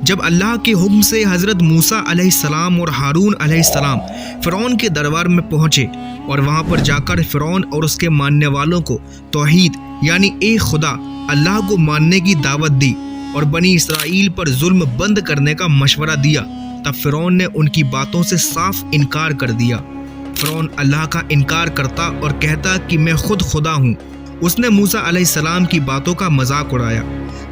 جب اللہ کے حکم سے حضرت موسیٰ علیہ السلام اور ہارون علیہ السلام فرعون کے دربار میں پہنچے اور وہاں پر جا کر فرعون اور اس کے ماننے والوں کو توحید یعنی ایک خدا اللہ کو ماننے کی دعوت دی اور بنی اسرائیل پر ظلم بند کرنے کا مشورہ دیا، تب فرعون نے ان کی باتوں سے صاف انکار کر دیا۔ فرعون اللہ کا انکار کرتا اور کہتا کہ میں خود خدا ہوں۔ اس نے موسیٰ علیہ السلام کی باتوں کا مذاق اڑایا۔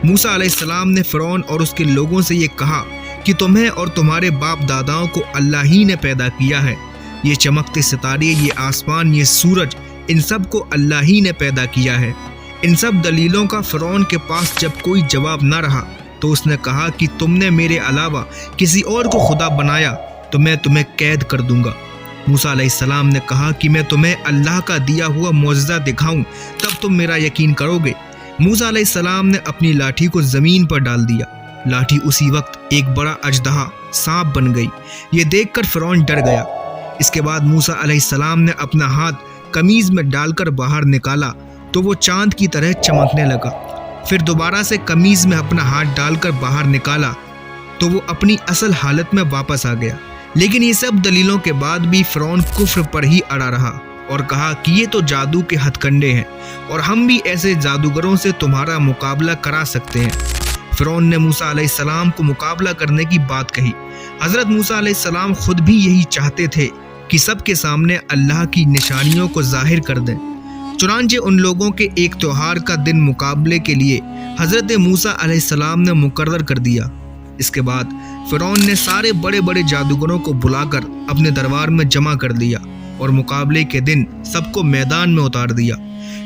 موسیٰ علیہ السلام نے فرعون اور اس کے لوگوں سے یہ کہا کہ تمہیں اور تمہارے باپ داداؤں کو اللہ ہی نے پیدا کیا ہے۔ یہ چمکتے ستارے، یہ آسمان، یہ سورج، ان سب کو اللہ ہی نے پیدا کیا ہے۔ ان سب دلیلوں کا فرعون کے پاس جب کوئی جواب نہ رہا تو اس نے کہا کہ تم نے میرے علاوہ کسی اور کو خدا بنایا تو میں تمہیں قید کر دوں گا۔ موسیٰ علیہ السلام نے کہا کہ میں تمہیں اللہ کا دیا ہوا معجزہ دکھاؤں تب تم میرا یقین کرو گے۔ موسیٰ علیہ السلام نے اپنی لاٹھی کو زمین پر ڈال دیا۔ لاٹھی اسی وقت ایک بڑا اژدہا سانپ بن گئی۔ یہ دیکھ کر فرعون ڈر گیا۔ اس کے بعد موسیٰ علیہ السلام نے اپنا ہاتھ قمیض میں ڈال کر باہر نکالا تو وہ چاند کی طرح چمکنے لگا۔ پھر دوبارہ سے قمیض میں اپنا ہاتھ ڈال کر باہر نکالا تو وہ اپنی اصل حالت میں واپس آ گیا۔ لیکن یہ سب دلیلوں کے بعد بھی فرعون کفر پر ہی اڑا رہا اور کہا کہ یہ تو جادو کے ہتھ کنڈے ہیں اور ہم بھی ایسے جادوگروں سے تمہارا مقابلہ کرا سکتے ہیں۔ فرعون نے موسیٰ علیہ السلام کو مقابلہ کرنے کی بات کہی۔ حضرت موسیٰ علیہ السلام خود بھی یہی چاہتے تھے کہ سب کے سامنے اللہ کی نشانیوں کو ظاہر کر دیں۔ چنانچہ ان لوگوں کے ایک تہوار کا دن مقابلے کے لیے حضرت موسیٰ علیہ السلام نے مقرر کر دیا۔ اس کے بعد فرعون نے سارے بڑے بڑے جادوگروں کو بلا کر اپنے دربار میں جمع کر دیا اور مقابلے کے دن سب کو میدان میں اتار دیا۔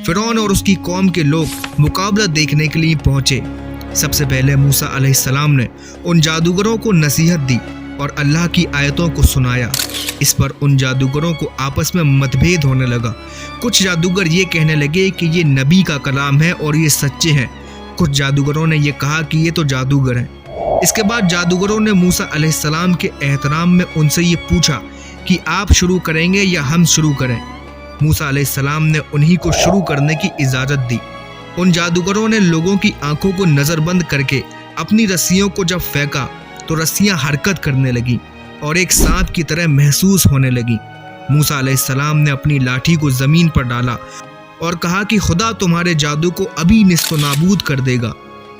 فرعون اور اس کی قوم کے لوگ مقابلہ دیکھنے کے لیے پہنچے۔ سب سے پہلے موسیٰ علیہ السلام نے ان جادوگروں کو نصیحت دی اور اللہ کی آیتوں کو سنایا۔ اس پر ان جادوگروں کو آپس میں متبھید ہونے لگا۔ کچھ جادوگر یہ کہنے لگے کہ یہ نبی کا کلام ہے اور یہ سچے ہیں۔ کچھ جادوگروں نے یہ کہا کہ یہ تو جادوگر ہیں۔ اس کے بعد جادوگروں نے موسیٰ علیہ السلام کے احترام میں ان سے یہ پوچھا کہ آپ شروع کریں گے یا ہم شروع کریں؟ موسیٰ علیہ السلام نے انہی کو شروع کرنے کی اجازت دی۔ ان جادوگروں نے لوگوں کی آنکھوں کو نظر بند کر کے اپنی رسیوں کو جب پھینکا تو رسیاں حرکت کرنے لگیں اور ایک سانپ کی طرح محسوس ہونے لگیں۔ موسیٰ علیہ السلام نے اپنی لاٹھی کو زمین پر ڈالا اور کہا کہ خدا تمہارے جادو کو ابھی نیست و نابود کر دے گا۔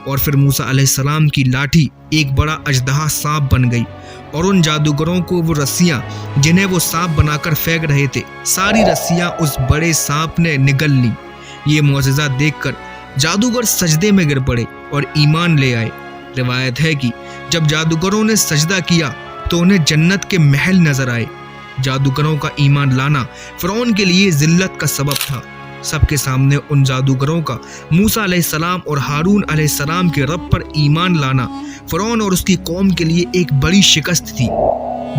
اور پھر موسیٰ علیہ السلام کی لاٹھی ایک بڑا اژدہا سانپ بن گئی اور ان جادوگروں کو وہ رسیاں جنہیں وہ سانپ بنا کر پھینک رہے تھے ساری رسیاں اس بڑے سانپ نے نگل لیں۔ یہ معجزہ دیکھ کر جادوگر سجدے میں گر پڑے اور ایمان لے آئے۔ روایت ہے کہ جب جادوگروں نے سجدہ کیا تو انہیں جنت کے محل نظر آئے۔ جادوگروں کا ایمان لانا فرعون کے لیے ذلت کا سبب تھا۔ سب کے سامنے ان جادوگروں کا موسیٰ علیہ السلام اور ہارون علیہ السلام کے رب پر ایمان لانا فرعون اور اس کی قوم کے لیے ایک بڑی شکست تھی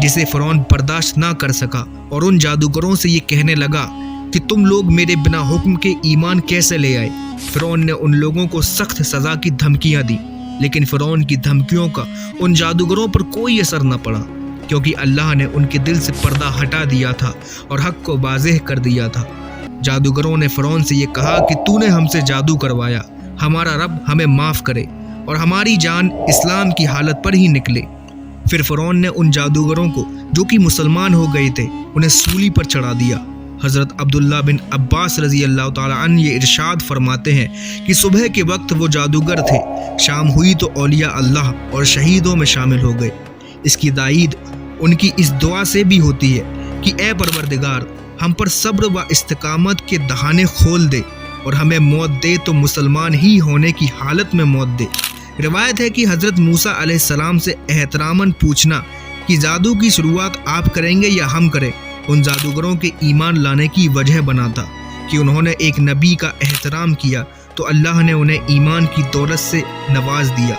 جسے فرعون برداشت نہ کر سکا اور ان جادوگروں سے یہ کہنے لگا کہ تم لوگ میرے بنا حکم کے ایمان کیسے لے آئے؟ فرعون نے ان لوگوں کو سخت سزا کی دھمکیاں دی، لیکن فرعون کی دھمکیوں کا ان جادوگروں پر کوئی اثر نہ پڑا کیونکہ اللہ نے ان کے دل سے پردہ ہٹا دیا تھا اور حق کو واضح کر دیا تھا۔ جادوگروں نے فرعون سے یہ کہا کہ تو نے ہم سے جادو کروایا، ہمارا رب ہمیں معاف کرے اور ہماری جان اسلام کی حالت پر ہی نکلے۔ پھر فرعون نے ان جادوگروں کو جو کہ مسلمان ہو گئے تھے انہیں سولی پر چڑھا دیا۔ حضرت عبداللہ بن عباس رضی اللہ تعالیٰ عنہ یہ ارشاد فرماتے ہیں کہ صبح کے وقت وہ جادوگر تھے، شام ہوئی تو اولیاء اللہ اور شہیدوں میں شامل ہو گئے۔ اس کی تائید ان کی اس دعا سے بھی ہوتی ہے کہ اے پروردگار ہم پر صبر و استقامت کے دہانے کھول دے اور ہمیں موت دے تو مسلمان ہی ہونے کی حالت میں موت دے۔ روایت ہے کہ حضرت موسیٰ علیہ السلام سے احتراماً پوچھنا کہ جادو کی شروعات آپ کریں گے یا ہم کریں ان جادوگروں کے ایمان لانے کی وجہ بنا تھا کہ انہوں نے ایک نبی کا احترام کیا تو اللہ نے انہیں ایمان کی دولت سے نواز دیا۔